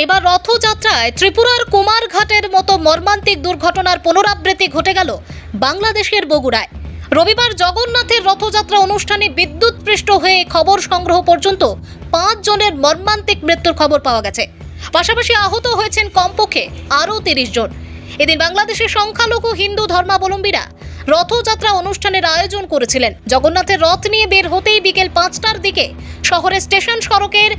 এবার রথযাত্রায় ত্রিপুরার কুমারঘাটের মতো মর্মান্তিক দুর্ঘটনার পুনরাবৃত্তি ঘটে গেল বাংলাদেশের বগুড়ায়। রবিবার জগন্নাথের রথযাত্রা অনুষ্ঠানে বিদ্যুৎপৃষ্ট হয়ে খবর সংগ্রহ পর্যন্ত 5 জনের মর্মান্তিক মৃত্যুর খবর পাওয়া গেছে। পাশাপাশি আহত হয়েছেন কমপক্ষে আরও 30 জন। এদিন বাংলাদেশের সংখ্যালঘু হিন্দু ধর্মাবলম্বীরা রথযাত্রা অনুষ্ঠানের আয়োজন করেছিলেন। জগন্নাথের রথ নিয়ে বের হতেই বিকেল 5টার দিকে শহরের স্টেশন সড়কের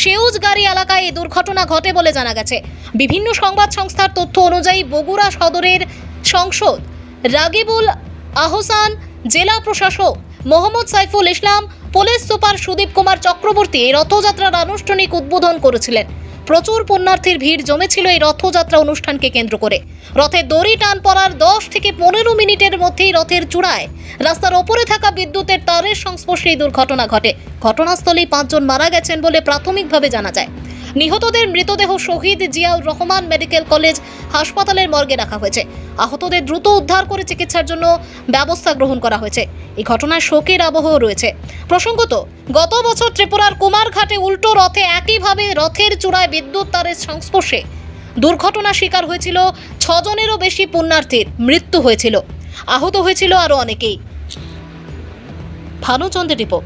সেউজগাড়ি এলাকায় এই দুর্ঘটনা ঘটে বলে জানা গেছে। বিভিন্ন সংবাদ সংস্থার তথ্য অনুযায়ী বগুড়া সদরের সংসদ রাগিবুল আহসান, জেলা প্রশাসক মোহাম্মদ সাইফুল ইসলাম, পুলিশ সুপার সুদীপ কুমার চক্রবর্তী এই রথযাত্রার আনুষ্ঠানিক উদ্বোধন করেছিলেন। প্রচুর পুণ্যার্থীর ভিড় জমেছিল এই রথযাত্রা অনুষ্ঠানকে কেন্দ্র করে। রথের দড়ি টান পড়ার 10 থেকে 15 মিনিটের মধ্যেই রথের চূড়ায় রাস্তার ওপরে থাকা বিদ্যুতের তারের সংস্পর্শে এই দুর্ঘটনা ঘটে। ঘটনাস্থলেই 5 জন মারা গেছেন বলে প্রাথমিকভাবে জানা যায়। নিহতদের মৃতদেহ শহীদ জিয়াউর রহমান মেডিকেল কলেজ হাসপাতালের মর্গে রাখা হয়েছে। আহতদের দ্রুত উদ্ধার করে চিকিৎসার জন্য ব্যবস্থা গ্রহণ করা হয়েছে। এই ঘটনায় শোকের আবহ রয়েছে। প্রসঙ্গত, গত বছর ত্রিপুরার কুমারঘাটে উল্টো রথে একইভাবে রথের চূড়ায় বিদ্যুৎ তারের সংস্পর্শে দুর্ঘটনার শিকার হয়েছিল 6 জনেরও বেশি পুণ্যার্থীর মৃত্যু হয়েছিল। আহত হয়েছিল আরও অনেকেই। ভানুচন্দ্রের রিপোর্ট।